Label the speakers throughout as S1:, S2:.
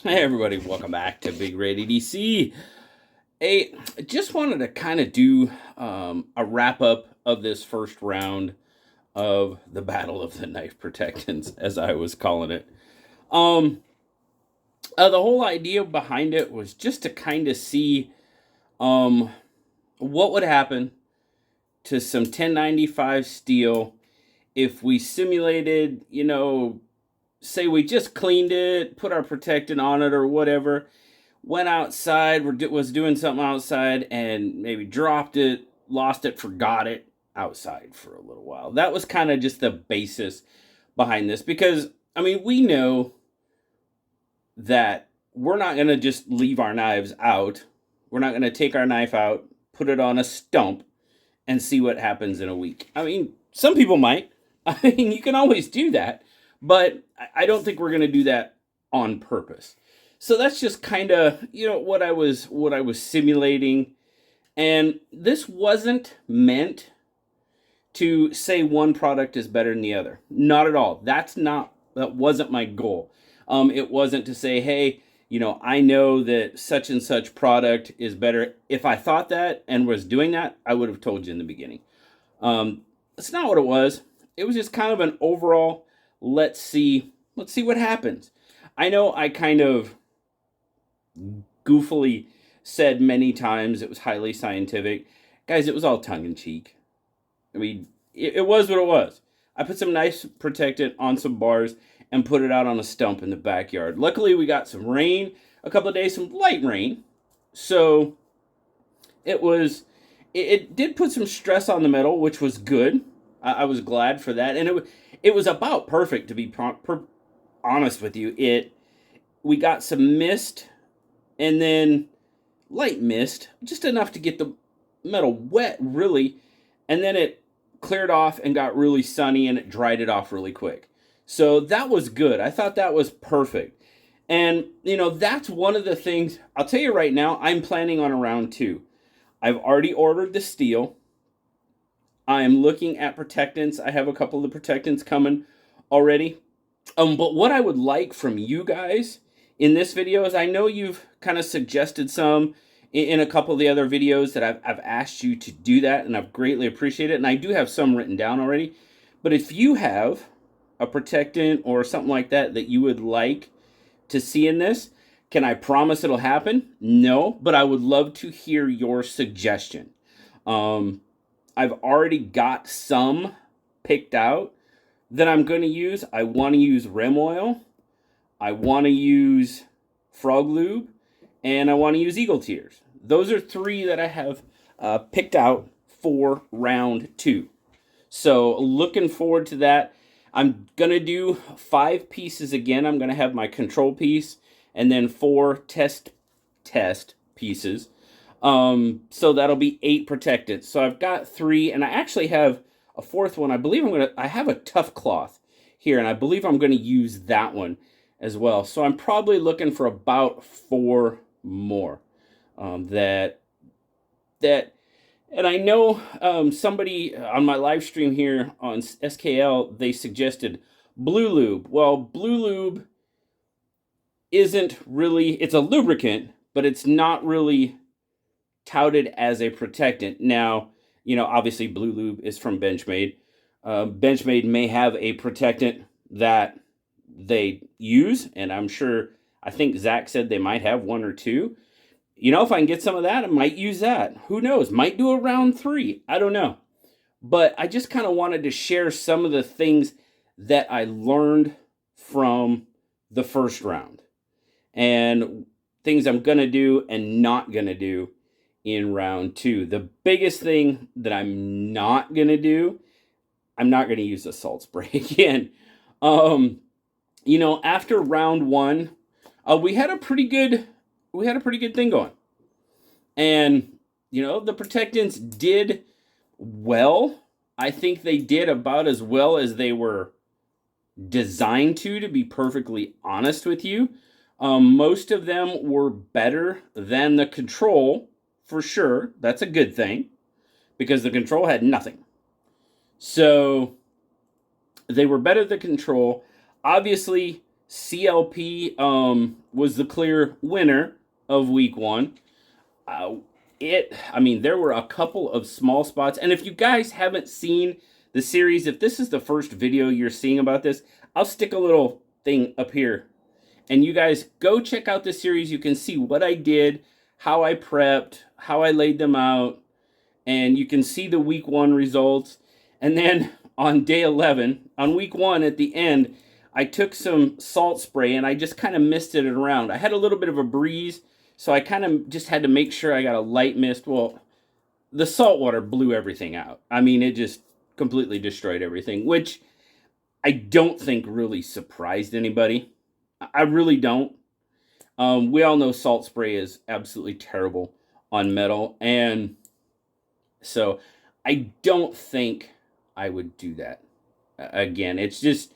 S1: Hey everybody, welcome back to BigRedEDC. I just wanted to kind of do a wrap up of this first round of the Battle of the Knife Protectants, as I was calling it. Um, the whole idea behind it was just to kind of see um, what would happen to some 1095 steel if we simulated, say we just cleaned it, put our protectant on it or whatever, went outside, was doing something outside, and maybe dropped it, lost it, forgot it outside for a little while. That was kind of just the basis behind this because, we know that we're not going to just leave our knives out. We're not going to take our knife out, put it on a stump, and see what happens in a week. Some people might. You can always do that, but I don't think we're going to do that on purpose. So that's just kind of, what I was simulating. And this wasn't meant to say one product is better than the other. Not at all. That wasn't my goal. It wasn't to say, hey, I know that such and such product is better. If I thought that and was doing that, I would have told you in the beginning. That's not what it was. It was just kind of an overall, let's see what happens. I know I kind of goofily said many times it was highly scientific. Guys, it was all tongue-in-cheek. It was what it was. I put some nice protectant on some bars and put it out on a stump in the backyard. Luckily, we got some rain, a couple of days, some light rain. So it did put some stress on the metal, which was good. I was glad for that. And it was about perfect, to be honest with you. We got some mist and then light mist, just enough to get the metal wet, really. And then it cleared off and got really sunny and it dried it off really quick. So that was good. I thought that was perfect. And, that's one of the things, I'll tell you right now, I'm planning on a round 2. I've already ordered the steel. I'm looking at protectants. I have a couple of the protectants coming already. But what I would like from you guys in this video is, I know you've kind of suggested some in a couple of the other videos that I've asked you to do that, and I've greatly appreciated it. And I do have some written down already. But if you have a protectant or something like that that you would like to see in this, can I promise it'll happen? No, but I would love to hear your suggestion. I've already got some picked out that I'm going to use. I want to use Rem Oil. I want to use Frog Lube. And I want to use Eagle Tears. Those are 3 that I have picked out for round 2. So looking forward to that. I'm going to do 5 pieces again. I'm going to have my control piece and then 4 test pieces. So that'll be 8 protectants. So I've got 3, and I actually have a 4th one. I have a tough cloth here, and I believe I'm going to use that one as well. So I'm probably looking for about 4 more that and I know somebody on my live stream here on SKL, they suggested Blue Lube. Well, Blue Lube isn't really, it's a lubricant, but it's not really touted as a protectant. Now, obviously Blue Lube is from Benchmade. Benchmade may have a protectant that they use, and I think Zach said they might have 1 or 2. If I can get some of that, I might use that. Who knows? Might do a round 3. I don't know. But I just kind of wanted to share some of the things that I learned from the first round and things I'm going to do and not going to do in round 2. The biggest thing that I'm not going to do, I'm not going to use the salt spray again. After round 1, we had a pretty good thing going. And, the protectants did well. I think they did about as well as they were designed to be perfectly honest with you. Most of them were better than the control, for sure. That's a good thing, because the control had nothing. So they were better than control. Obviously, CLP was the clear winner of week 1. I mean, there were a couple of small spots. And if you guys haven't seen the series, if this is the first video you're seeing about this, I'll stick a little thing up here. And you guys go check out the series. You can see what I did, how I prepped, how I laid them out. And you can see the week 1 results. And then on day 11, on week 1 at the end, I took some salt spray and I just kind of misted it around. I had a little bit of a breeze, so I kind of just had to make sure I got a light mist. Well, the salt water blew everything out. I mean, it just completely destroyed everything, which I don't think really surprised anybody. I really don't. We all know salt spray is absolutely terrible on metal, and so I don't think I would do that again. It's just,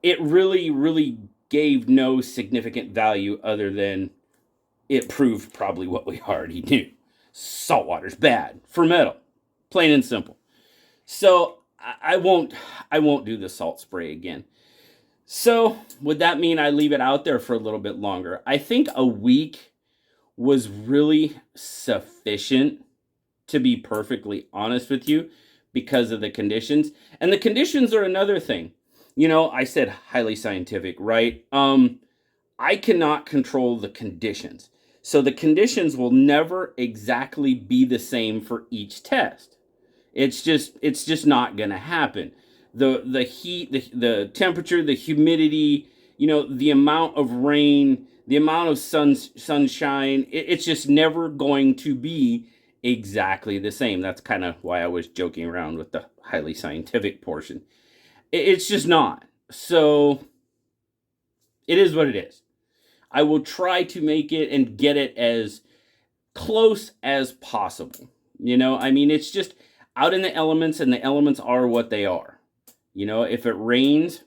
S1: it really gave no significant value other than it proved probably what we already knew. Salt water's bad for metal, plain and simple. So I won't do the salt spray again. So would that mean I leave it out there for a little bit longer? I think a week was really sufficient, to be perfectly honest with you, because of the conditions. And the conditions are another thing. You know, I said highly scientific, right? I cannot control the conditions. So the conditions will never exactly be the same for each test. It's just not going to happen. The heat, the temperature, the humidity, you know, the amount of rain, the amount of sunshine, it's just never going to be exactly the same. That's kind of why I was joking around with the highly scientific portion. It's just not. So it is what it is. I will try to make it and get it as close as possible. You know, I mean, it's just out in the elements, and the elements are what they are. You know, if it rains,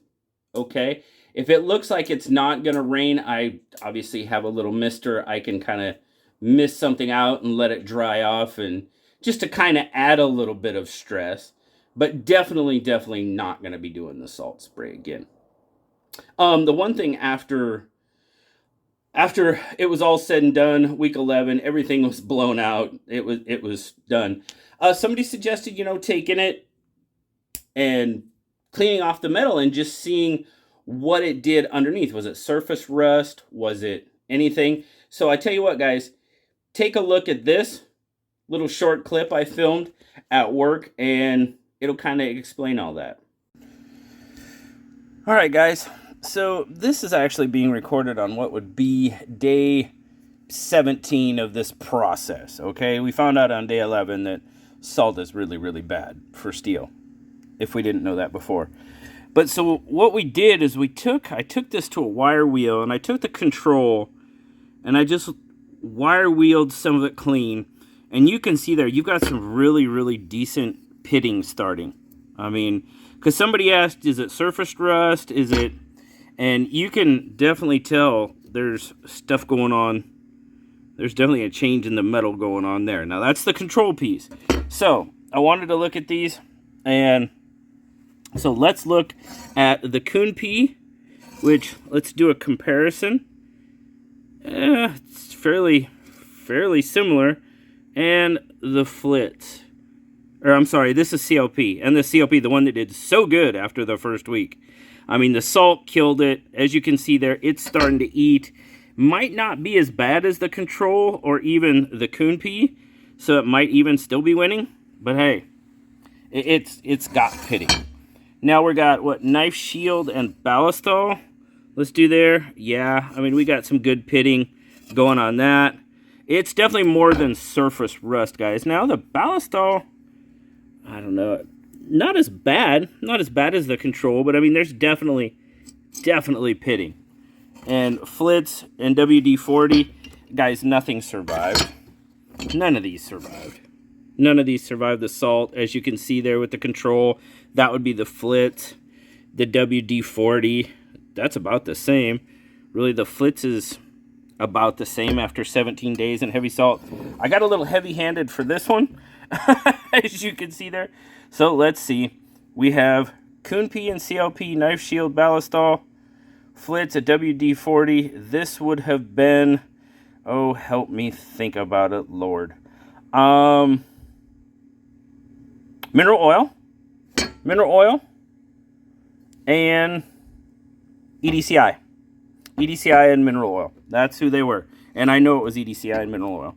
S1: okay. If it looks like it's not going to rain, I obviously have a little mister. I can kind of mist something out and let it dry off, and just to kind of add a little bit of stress. But definitely not going to be doing the salt spray again. The one thing after it was all said and done, week 11, everything was blown out. It was done. Somebody suggested, you know, taking it and cleaning off the metal and just seeing what it did underneath. Was it surface rust? Was it anything? So I tell you what, guys, take a look at this little short clip I filmed at work, and it'll kind of explain all that. All right, guys. So this is actually being recorded on what would be day 17 of this process, okay? We found out on day 11 that salt is really bad for steel, if we didn't know that before. But so what we did is I took this to a wire wheel, and I took the control, and I just wire wheeled some of it clean. And you can see there, you've got some really decent pitting starting. I mean, because somebody asked, is it surface rust? Is it... And you can definitely tell there's stuff going on. There's definitely a change in the metal going on there. Now, that's the control piece. So, I wanted to look at these. And so, let's look at the Kunpi, which, let's do a comparison. It's fairly similar. And the Flitz. Or, I'm sorry, this is CLP. And the CLP, the one that did so good after the first week. I mean, the salt killed it. As you can see there, it's starting to eat. Might not be as bad as the Control or even the Kunpi, so it might even still be winning. But hey, it's got pitting. Now we got, what, Knife Shield and Ballistol. Let's do there. Yeah, I mean, we got some good pitting going on that. It's definitely more than surface rust, guys. Now, the Ballistol, I don't know, not as bad as the Control, but I mean, there's definitely pitting. And Flitz and WD-40, guys, nothing survived. None of these survived. None of these survived the salt. As you can see there with the Control, that would be the Flitz. The WD-40, that's about the same. Really, the Flitz is about the same after 17 days in heavy salt. I got a little heavy-handed for this one, as you can see there. So let's see. We have Kunpi and CLP, Knife Shield, Ballistol, Flitz, a WD-40. This would have been, oh, help me think about it, Lord. Mineral oil, and EDCI. EDCI and mineral oil. That's who they were. And I know it was EDCI and mineral oil.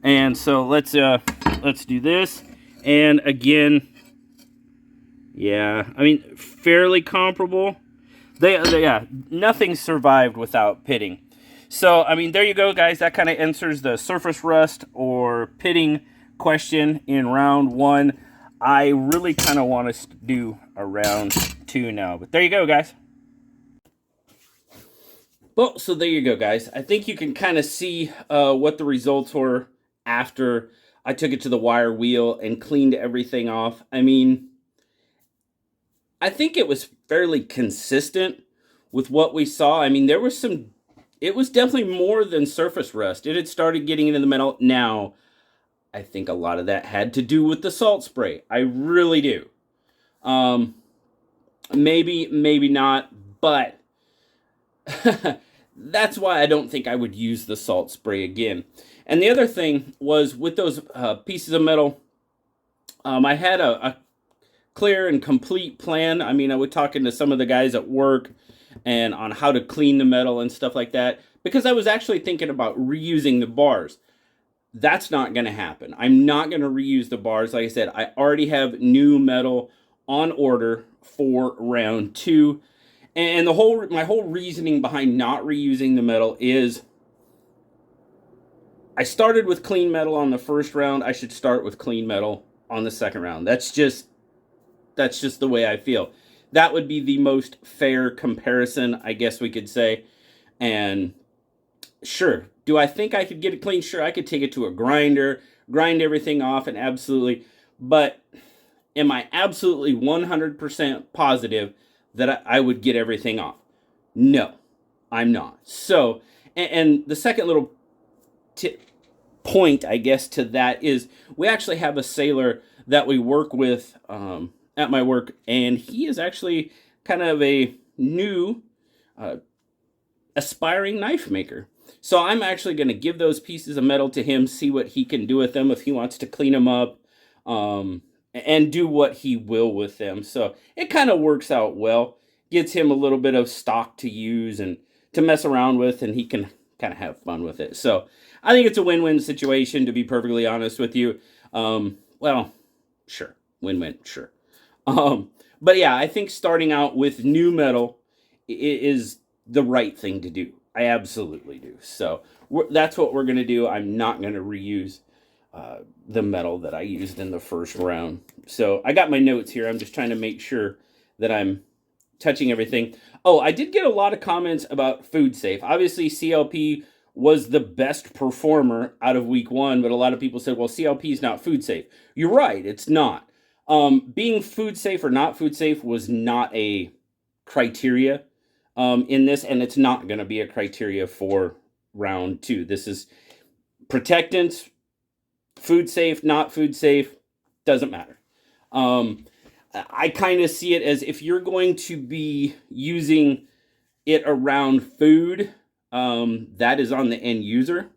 S1: And so let's do this. And again, yeah, I mean, fairly comparable. Yeah, nothing survived without pitting. So, I mean, there you go, guys. That kind of answers the surface rust or pitting question in round 1. I really kind of want to do a round 2 now. But there you go, guys. Well, so there you go, guys. I think you can kind of see what the results were after I took it to the wire wheel and cleaned everything off. I mean, I think it was fairly consistent with what we saw. I mean, there was it was definitely more than surface rust. It had started getting into the metal. Now, I think a lot of that had to do with the salt spray. I really do. Maybe not, but that's why I don't think I would use the salt spray again. And the other thing was with those pieces of metal, I had a clear and complete plan. I mean, I was talking to some of the guys at work and on how to clean the metal and stuff like that, because I was actually thinking about reusing the bars. That's not going to happen. I'm not going to reuse the bars. Like I said, I already have new metal on order for round 2. And my whole reasoning behind not reusing the metal is I started with clean metal on the first round. I should start with clean metal on the second round. That's just the way I feel. That would be the most fair comparison, I guess we could say. And sure, do I think I could get it clean? Sure, I could take it to a grinder, grind everything off, and absolutely. But am I absolutely 100% positive that I would get everything off? No, I'm not. So, and the second little point, I guess, to that is we actually have a sailor that we work with at my work, and he is actually kind of a new aspiring knife maker. So I'm actually going to give those pieces of metal to him, see what he can do with them, if he wants to clean them up, and do what he will with them. So it kind of works out well. Gets him a little bit of stock to use and to mess around with, and he can kind of have fun with it. So I think it's a win-win situation, to be perfectly honest with you. Well, sure. Win-win, sure. But yeah, I think starting out with new metal is the right thing to do. I absolutely do. So that's what we're going to do. I'm not going to reuse the metal that I used in the first round. So I got my notes here. I'm just trying to make sure that I'm touching everything. Oh, I did get a lot of comments about food safe. Obviously, CLP was the best performer out of week 1, but a lot of people said, well, CLP is not food safe. You're right, it's not. Being food safe or not food safe was not a criteria in this, and it's not going to be a criteria for round 2. This is Protectants, food safe, not food safe, doesn't matter. I kind of see it as if you're going to be using it around food, that is on the end user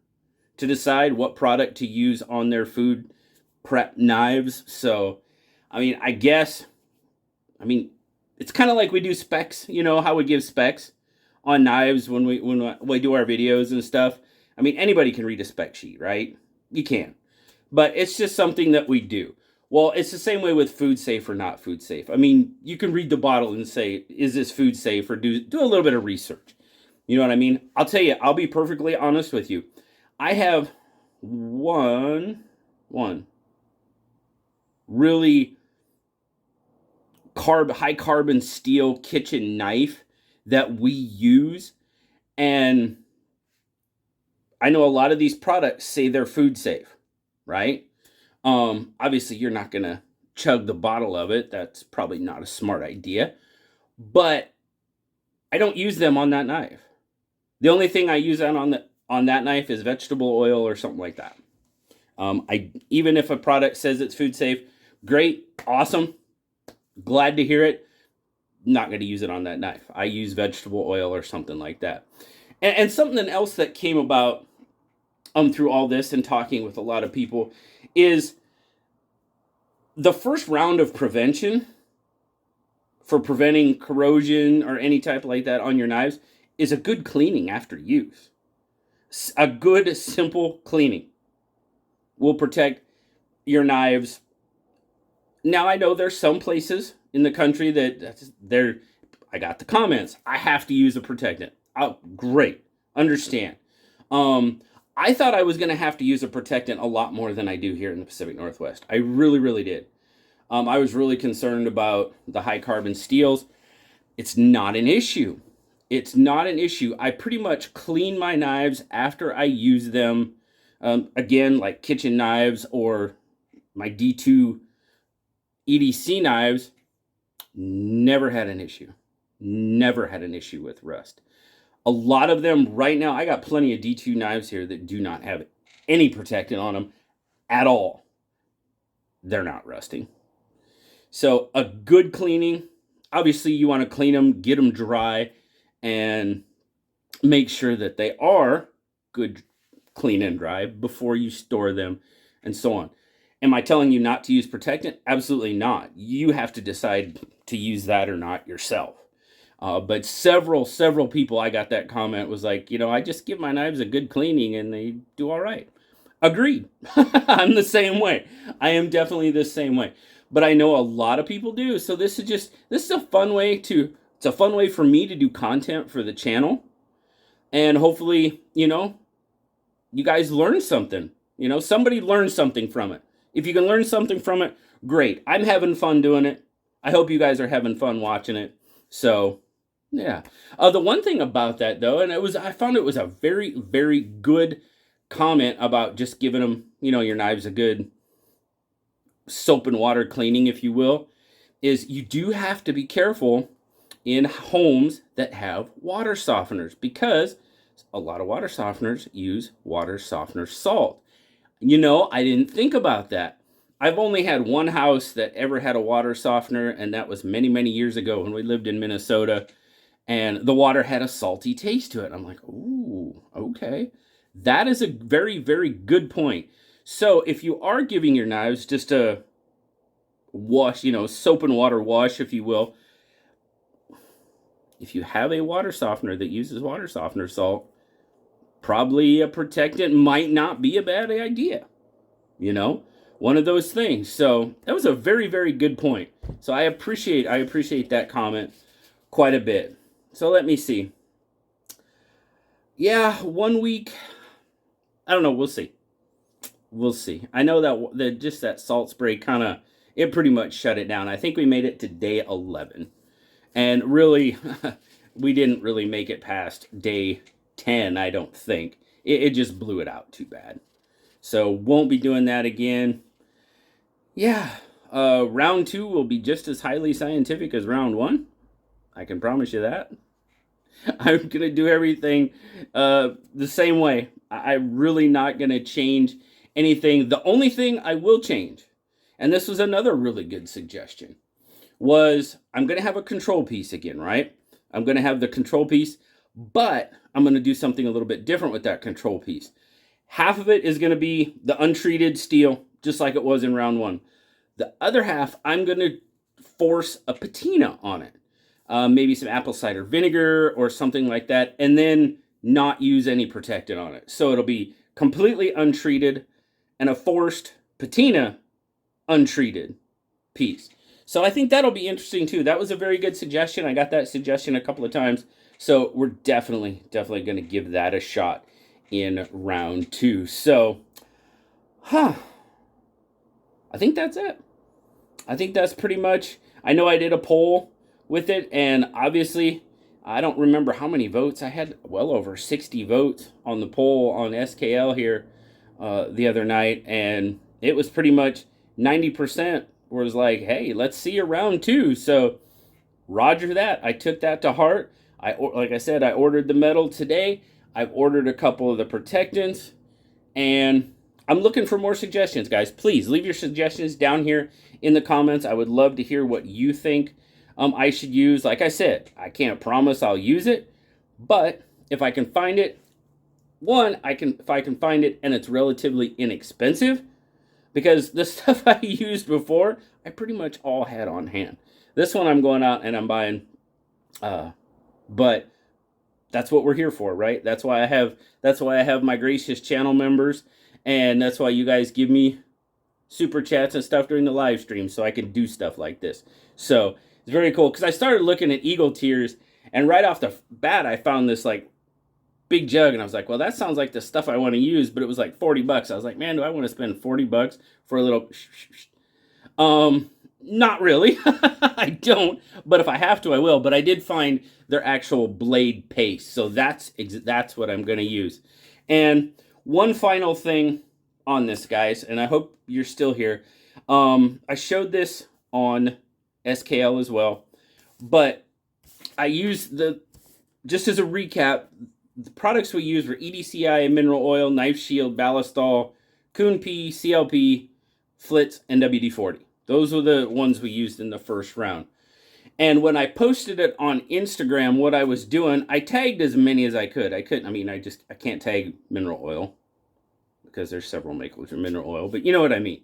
S1: to decide what product to use on their food prep knives. So, I mean, it's kind of like we do specs, you know, how we give specs on knives when we do our videos and stuff. I mean, anybody can read a spec sheet, right? You can. But it's just something that we do. Well, it's the same way with food safe or not food safe. I mean, you can read the bottle and say, is this food safe? Or do a little bit of research. You know what I mean? I'll tell you, I'll be perfectly honest with you. I have one really high carbon steel kitchen knife that we use. And I know a lot of these products say they're food safe, right? Obviously you're not going to chug the bottle of it. That's probably not a smart idea, but I don't use them on that knife. The only thing I use on that knife is vegetable oil or something like that. Even if a product says it's food safe, great, awesome, glad to hear it. not going to use it on that knife. I use vegetable oil or something like that. And something else that came about through all this and talking with a lot of people is the first round of prevention for preventing corrosion or any type like that on your knives is a good cleaning after use. A good, simple cleaning will protect your knives. Now, I know there's some places in the country that I got the comments, I have to use a protectant. Oh, great. Understand. I thought I was going to have to use a protectant a lot more than I do here in the Pacific Northwest. I really, really did. I was really concerned about the high carbon steels. It's not an issue. It's not an issue. I pretty much clean my knives after I use them. Again, like kitchen knives or my D2 EDC knives, never had an issue. Never had an issue with rust. A lot of them right now, I got plenty of D2 knives here that do not have any protectant on them at all. They're not rusting. So a good cleaning, obviously you want to clean them, get them dry, and make sure that they are good, clean and dry before you store them and so on. Am I telling you not to use protectant? Absolutely not. You have to decide to use that or not yourself. But several people, I got that comment, was like, I just give my knives a good cleaning and they do all right. Agreed. I'm the same way. I am definitely the same way. But I know a lot of people do. So this is a fun way it's a fun way for me to do content for the channel. And hopefully, you guys learn something. Somebody learns something from it. If you can learn something from it, great. I'm having fun doing it. I hope you guys are having fun watching it. So, yeah. The one thing about that, though, and I found it was a very, very good comment about just giving them, your knives a good soap and water cleaning, if you will, is you do have to be careful in homes that have water softeners, because a lot of water softeners use water softener salt. I didn't think about that. I've only had one house that ever had a water softener, and that was many, many years ago when we lived in Minnesota, and the water had a salty taste to it. I'm like, ooh, okay. That is a very, very good point. So if you are giving your knives just a wash, soap and water wash, if you will, if you have a water softener that uses water softener salt, probably a protectant might not be a bad idea. One of those things. So that was a very, very good point. So I appreciate that comment quite a bit. So let me see. Yeah, 1 week. I don't know. We'll see. We'll see. I know that just that salt spray it pretty much shut it down. I think we made it to day 11. And really, we didn't really make it past day 10, I don't think. It just blew it out too bad. So won't be doing that again. Yeah, round 2 will be just as highly scientific as round 1. I can promise you that. I'm going to do everything the same way. I'm really not going to change anything. The only thing I will change, and this was another really good suggestion, was I'm going to have a control piece again, right? I'm going to have the control piece, but I'm going to do something a little bit different with that control piece. Half of it is going to be the untreated steel, just like it was in round 1. The other half, I'm going to force a patina on it. Maybe some apple cider vinegar or something like that, and then not use any protectant on it. So it'll be completely untreated and a forced patina untreated piece. So I think that'll be interesting too. That was a very good suggestion. I got that suggestion a couple of times. So we're definitely going to give that a shot in round 2. So, I think that's it. I think that's pretty much, I know I did a poll with it, and obviously I don't remember how many votes. I had well over 60 votes on the poll on SKL here the other night, and it was pretty much 90% was like, hey, let's see a round 2. So roger that. I took that to heart. Like I said, I ordered the metal today. I've ordered a couple of the protectants, and I'm looking for more suggestions, guys. Please leave your suggestions down here in the comments. I would love to hear what you think I should use. Like I said, I can't promise I'll use it, but if I can find it, if I can find it and it's relatively inexpensive, because the stuff I used before, I pretty much all had on hand. This one I'm going out and I'm buying, but that's what we're here for, right? That's why I have my gracious channel members, and that's why you guys give me super chats and stuff during the live stream, so I can do stuff like this. So it's very cool, because I started looking at Eagle Tears, and right off the bat I found this like big jug, and I was like, well, that sounds like the stuff I want to use, but it was like 40 bucks. I was like, man, do I want to spend 40 bucks for a little not really. I don't, but if I have to, I will. But I did find their actual blade paste, so that's what I'm going to use. And one final thing on this, guys, and I hope you're still here. I showed this on SKL as well, but I used just as a recap, the products we used were EDCI, mineral oil, knife shield, ballistol, Coon P, CLP, Flitz, and WD-40. Those were the ones we used in the first round. And when I posted it on Instagram, what I was doing, I tagged as many as I could. I can't tag mineral oil because there's several makers of mineral oil, but you know what I mean.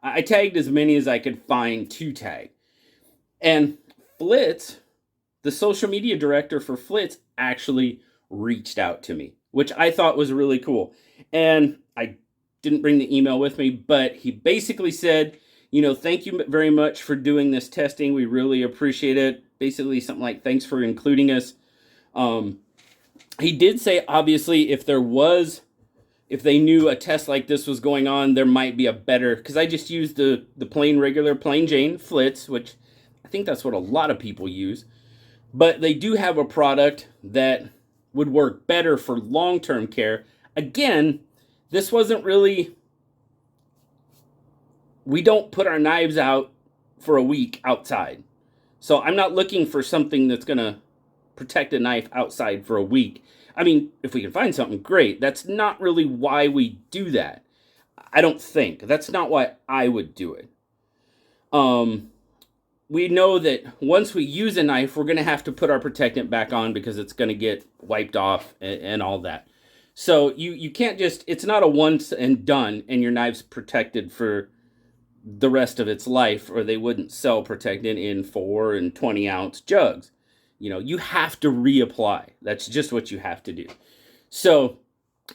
S1: I tagged as many as I could find to tag. And Flitz, the social media director for Flitz, actually reached out to me, which I thought was really cool. And I didn't bring the email with me, but he basically said, you know, thank you very much for doing this testing. We really appreciate it. Basically something like, thanks for including us. He did say, obviously, if they knew a test like this was going on, there might be a better, because I just used the regular plain Jane Flitz, which I think that's what a lot of people use. But they do have a product that would work better for long-term care. Again, this wasn't really, we don't put our knives out for a week outside. So I'm not looking for something that's going to protect a knife outside for a week. I mean, if we can find something, great. That's not really why we do that. I don't think. That's not why I would do it. We know that once we use a knife, we're going to have to put our protectant back on because it's going to get wiped off and all that. So you can't just, it's not a once and done and your knife's protected for the rest of its life, or they wouldn't sell protectant in 4 and 20 ounce jugs. You know, you have to reapply. That's just what you have to do. So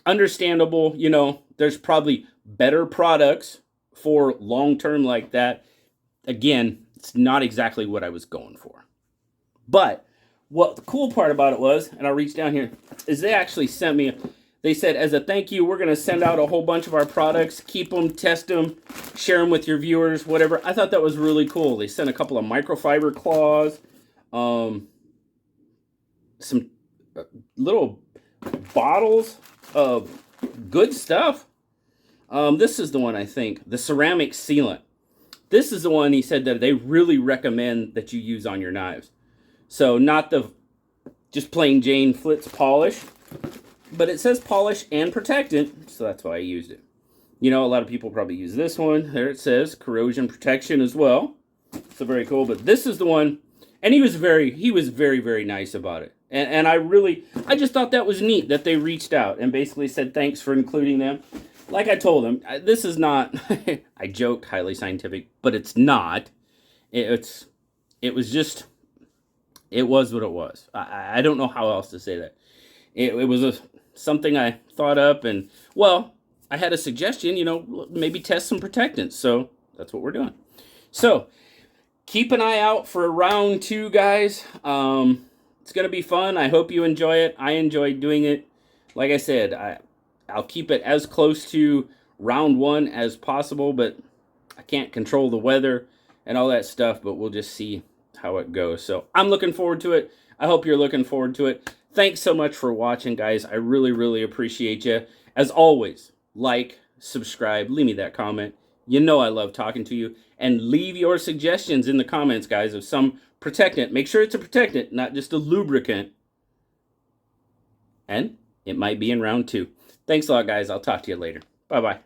S1: understandable, you know, there's probably better products for long-term like that. Again, it's not exactly what I was going for. But what the cool part about it was, and I'll reach down here, is they actually sent me, they said, as a thank you, we're going to send out a whole bunch of our products, keep them, test them, share them with your viewers, whatever. I thought that was really cool. They sent a couple of microfiber claws, some little bottles of good stuff. This is the one, I think, the ceramic sealant. This is the one he said that they really recommend that you use on your knives. So not the just plain Jane Flitz polish, but it says polish and protectant, so that's why I used it. You know, a lot of people probably use this one. There it says corrosion protection as well. So very cool. But this is the one, and he was very, very nice about it. And I just thought that was neat that they reached out and basically said thanks for including them. Like I told them, this is not, I joked highly scientific, but it's not. It was what it was. I don't know how else to say that. It was something I thought up, and, well, I had a suggestion, you know, maybe test some protectants. So that's what we're doing. So keep an eye out for round 2, guys. It's going to be fun. I hope you enjoy it. I enjoyed doing it. Like I said, I'll keep it as close to round 1 as possible, but I can't control the weather and all that stuff, but we'll just see how it goes. So I'm looking forward to it. I hope you're looking forward to it. Thanks so much for watching, guys. I really appreciate you. As always, like, subscribe, leave me that comment. You know I love talking to you. And leave your suggestions in the comments, guys, of some protectant. Make sure it's a protectant, not just a lubricant. And it might be in round 2. Thanks a lot, guys. I'll talk to you later. Bye-bye.